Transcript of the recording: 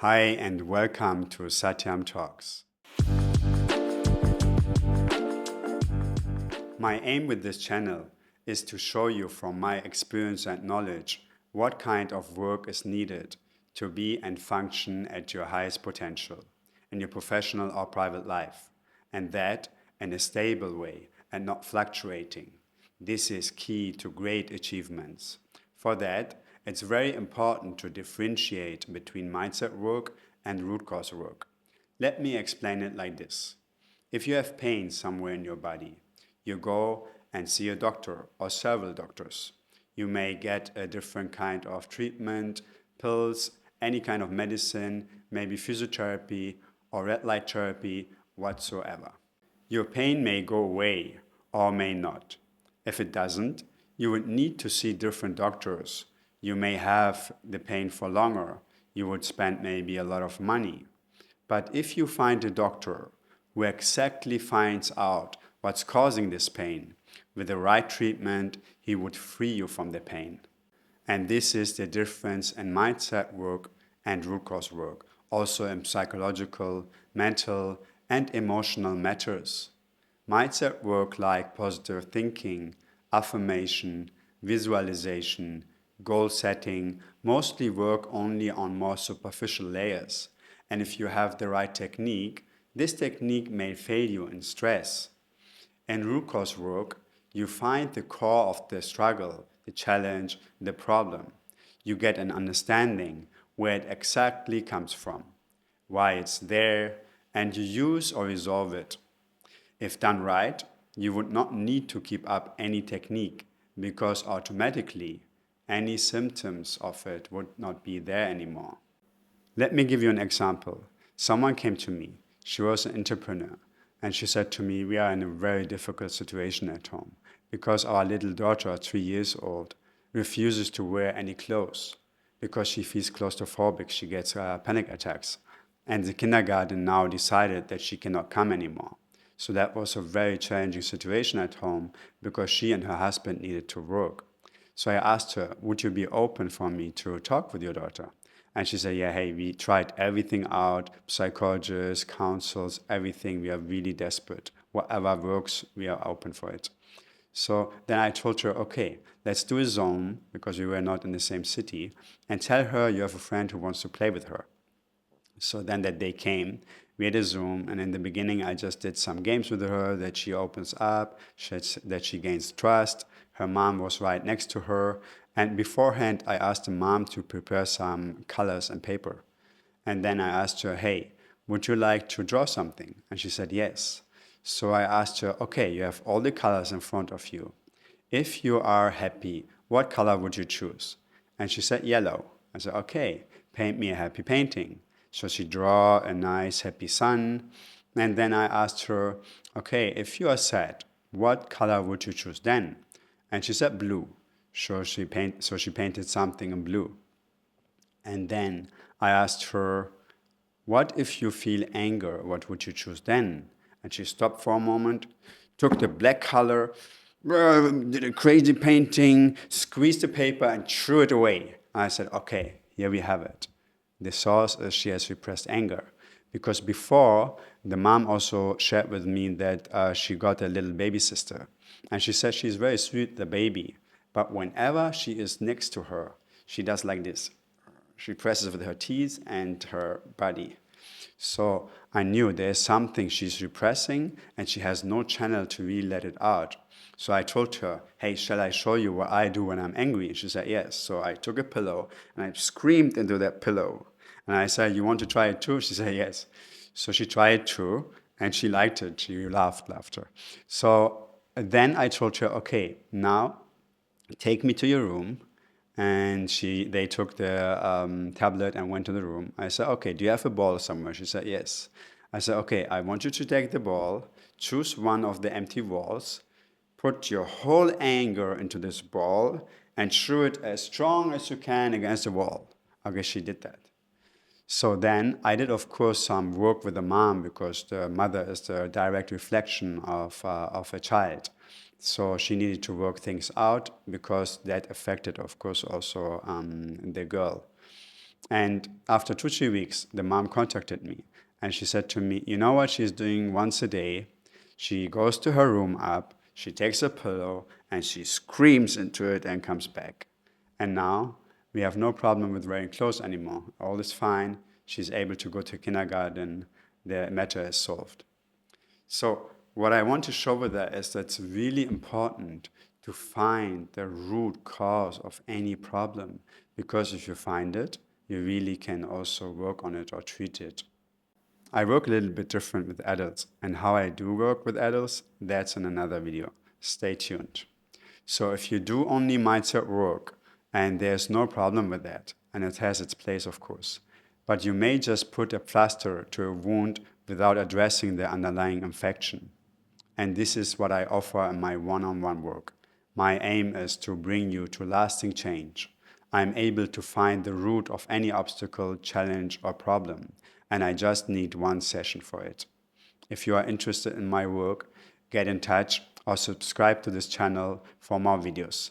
Hi and welcome to Satyam Talks. My aim with this channel is to show you from my experience and knowledge what kind of work is needed to be and function at your highest potential in your professional or private life, and that in a stable way and not fluctuating. This is key to great achievements. For that, it's very important to differentiate between mindset work and root cause work. Let me explain it like this. If you have pain somewhere in your body, you go and see a doctor or several doctors. You may get a different kind of treatment, pills, any kind of medicine, maybe physiotherapy or red light therapy, whatsoever. Your pain may go away or may not. If it doesn't, you would need to see different doctors. You may have the pain for longer. You would spend maybe a lot of money. But if you find a doctor who exactly finds out what's causing this pain, with the right treatment, he would free you from the pain. And this is the difference in mindset work and root cause work, also in psychological, mental, and emotional matters. Mindset work like positive thinking, affirmation, visualization, goal setting mostly work only on more superficial layers. And if you have the right technique, this technique may fail you in stress. In root cause work, you find the core of the struggle, the challenge, the problem. You get an understanding where it exactly comes from, why it's there, and you use or resolve it. If done right, you would not need to keep up any technique because automatically any symptoms of it would not be there anymore. Let me give you an example. Someone came to me. She was an entrepreneur. And she said to me, we are in a very difficult situation at home because our little daughter, 3 years old, refuses to wear any clothes because she feels claustrophobic. She gets panic attacks. And the kindergarten now decided that she cannot come anymore. So that was a very challenging situation at home because she and her husband needed to work. So I asked her, would you be open for me to talk with your daughter? And she said, yeah, hey, we tried everything out, psychologists, counsels, everything. We are really desperate. Whatever works, we are open for it. So then I told her, okay, let's do a Zoom because we were not in the same city and tell her you have a friend who wants to play with her. So then that day came, we had a Zoom, and in the beginning, I just did some games with her that she opens up, that she gains trust. Her mom was right next to her. And beforehand, I asked the mom to prepare some colors and paper. And then I asked her, hey, would you like to draw something? And she said, yes. So I asked her, okay, you have all the colors in front of you. If you are happy, what color would you choose? And she said, yellow. I said, okay, paint me a happy painting. So she drew a nice happy sun. And then I asked her, okay, if you are sad, what color would you choose then? And she said blue. So she painted something in blue. And then I asked her, what if you feel anger? What would you choose then? And she stopped for a moment, took the black color, did a crazy painting, squeezed the paper, and threw it away. I said, okay, here we have it. The source is she has repressed anger. Because before, the mom also shared with me that she got a little baby sister. And she said she's very sweet, the baby. But whenever she is next to her, she does like this. She presses with her teeth and her body. So I knew there's something she's repressing and she has no channel to really let it out. So I told her, hey, shall I show you what I do when I'm angry? And she said, yes. So I took a pillow and I screamed into that pillow. And I said, you want to try it too? She said, yes. So she tried it too and she liked it. She laughed her. So then I told her, okay, now take me to your room. And they took the tablet and went to the room. I said, okay, do you have a ball somewhere? She said, yes. I said, okay, I want you to take the ball, choose one of the empty walls, put your whole anger into this ball, and throw it as strong as you can against the wall. Okay, she did that. So then I did, of course, some work with the mom because the mother is the direct reflection of a child. So she needed to work things out because that affected, of course, also the girl. And after 2, 3 weeks, the mom contacted me and she said to me, you know what she's doing once a day? She goes to her room up, she takes a pillow and she screams into it and comes back. And now we have no problem with wearing clothes anymore. All is fine. She's able to go to kindergarten. The matter is solved. So what I want to show with that is that it's really important to find the root cause of any problem, because if you find it, you really can also work on it or treat it. I work a little bit different with adults, and how I do work with adults, that's in another video. Stay tuned. So if you do only mindset work, and there's no problem with that, and it has its place, of course, but you may just put a plaster to a wound without addressing the underlying infection. And this is what I offer in my one-on-one work. My aim is to bring you to lasting change. I'm able to find the root of any obstacle, challenge, or problem, and I just need one session for it. If you are interested in my work, get in touch or subscribe to this channel for more videos.